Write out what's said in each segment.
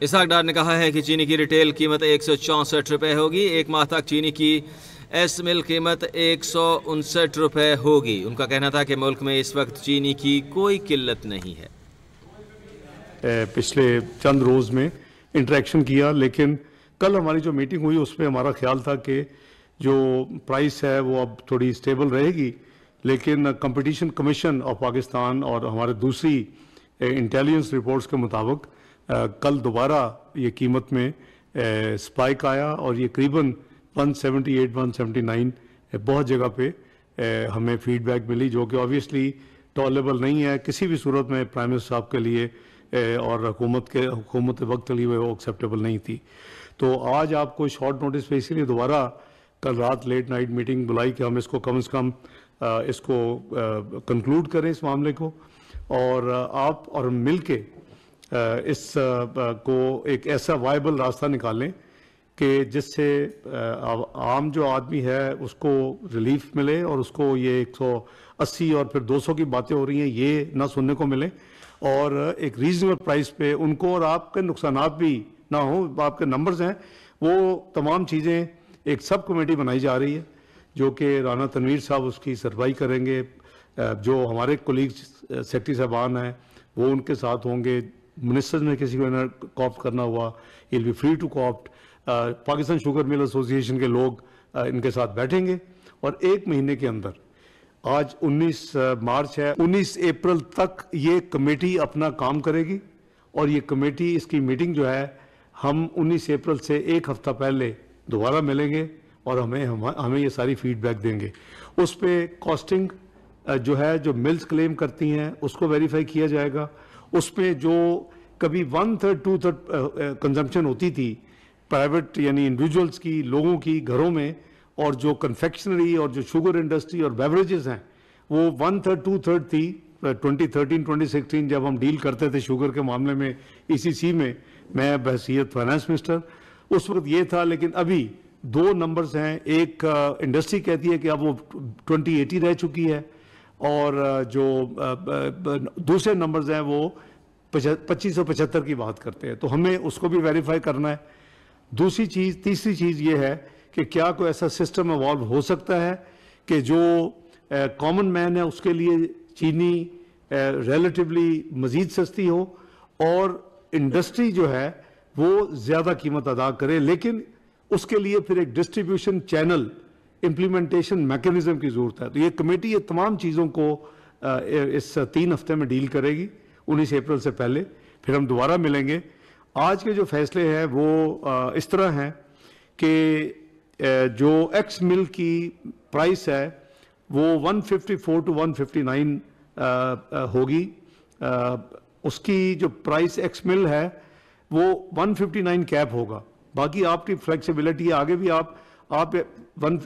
इसहाक डार ने कहा है कि चीनी की रिटेल कीमत 164 रुपये होगी। एक माह तक चीनी की एस मिल कीमत 159 रुपये होगी। उनका कहना था कि मुल्क में इस वक्त चीनी की कोई किल्लत नहीं है। पिछले चंद रोज़ में इंटरेक्शन किया, लेकिन कल हमारी जो मीटिंग हुई उसमें हमारा ख्याल था कि जो प्राइस है वो अब थोड़ी स्टेबल रहेगी, लेकिन कंपटीशन कमीशन ऑफ पाकिस्तान और हमारे दूसरी इंटेलिजेंस रिपोर्ट्स के मुताबिक कल दोबारा ये कीमत में स्पाइक आया और ये करीबन 178-179 बहुत जगह पे हमें फीडबैक मिली, जो कि ऑब्वियसली टॉलरेबल नहीं है किसी भी सूरत में प्राइम मिनिस्टर साहब के लिए और हुकूमत वक्त के लिए वो एक्सेप्टेबल नहीं थी। तो आज आपको शॉर्ट नोटिस पे इसीलिए दोबारा कल रात लेट नाइट मीटिंग बुलाई कि हम इसको कम से कम इसको कंक्लूड करें इस मामले को, और आप और मिल के इस को एक ऐसा वायबल रास्ता निकालें कि जिससे आम जो आदमी है उसको रिलीफ मिले और उसको ये 180 और फिर 200 की बातें हो रही हैं ये ना सुनने को मिले, और एक रीजनेबल प्राइस पे उनको और आपके नुकसानात भी ना हो। आपके नंबर्स हैं वो तमाम चीज़ें एक सब कमेटी बनाई जा रही है जो कि राना तनवीर साहब उसकी सरवाई करेंगे, जो हमारे कोलीग सेक्रेटरी साहबान हैं वो उनके साथ होंगे, मिनिस्टर्स ने किसी को कॉप्ट करना हुआ will be free to coopt, Pakistan sugar mill association के लोग इनके साथ बैठेंगे और एक महीने के अंदर, आज 19 मार्च है, 19 अप्रैल तक ये कमेटी अपना काम करेगी और ये कमेटी इसकी मीटिंग जो है हम 19 अप्रैल से एक हफ्ता पहले दोबारा मिलेंगे और हमें ये सारी फीडबैक देंगे। उस पर कॉस्टिंग जो है जो मिल्स क्लेम करती हैं उसको वेरीफाई किया जाएगा। उस पर जो कभी 1/3 2/3 कंजम्पशन होती थी प्राइवेट यानी इंडिविजुअल्स की, लोगों की घरों में, और जो कन्फेक्शनरी और जो शुगर इंडस्ट्री और बेवरेजेस हैं वो 1/3 2/3 थी 2013-2016 जब हम डील करते थे शुगर के मामले में ECC में, मैं बहसीयत फाइनेंस मिनिस्टर उस वक्त ये था। लेकिन अभी दो नंबर्स हैं, एक इंडस्ट्री कहती है कि अब वो 2080 रह चुकी है और जो दूसरे नंबर्स हैं वो 2575 की बात करते हैं, तो हमें उसको भी वेरीफाई करना है। तीसरी चीज़ ये है कि क्या कोई ऐसा सिस्टम इवॉल्व हो सकता है कि जो कॉमन मैन है उसके लिए चीनी रिलेटिवली मज़ीद सस्ती हो और इंडस्ट्री जो है वो ज़्यादा कीमत अदा करे, लेकिन उसके लिए फिर एक डिस्ट्रीब्यूशन चैनल इम्प्लीमेंटेशन मैकेनिज्म की ज़रूरत है। तो ये कमेटी ये तमाम चीज़ों को इस 3 हफ्ते में डील करेगी 19 अप्रैल से पहले, फिर हम दोबारा मिलेंगे। आज के जो फैसले हैं वो इस तरह हैं कि जो एक्स मिल की प्राइस है वो 154 to 159 होगी। उसकी जो प्राइस एक्स मिल है वो 159 कैप होगा, बाकी आपकी फ्लेक्सिबिलिटी है, आगे भी आप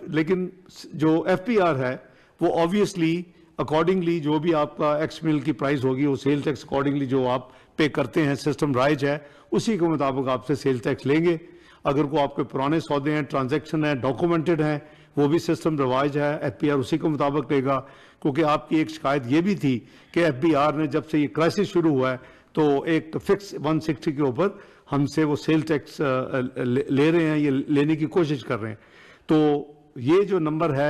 लेकिन जो FPR है वो ऑब्वियसली अकॉर्डिंगली जो भी आपका एक्स मिल की प्राइस होगी वो सेल टैक्स अकॉर्डिंगली जो आप पे करते हैं, सिस्टम राइज है उसी के मुताबिक आपसे सेल टैक्स लेंगे। अगर को आपके पुराने सौदे हैं, ट्रांजैक्शन है, डॉक्यूमेंटेड हैं, वो भी सिस्टम रिवाइज है, FPR उसी के मुताबिक लेगा। क्योंकि आपकी एक शिकायत ये भी थी कि FBR ने जब से ये क्राइसिस शुरू हुआ है तो एक फिक्स 160 के ऊपर हमसे वो सेल टैक्स ले रहे हैं, ये लेने की कोशिश कर रहे हैं। तो ये जो नंबर है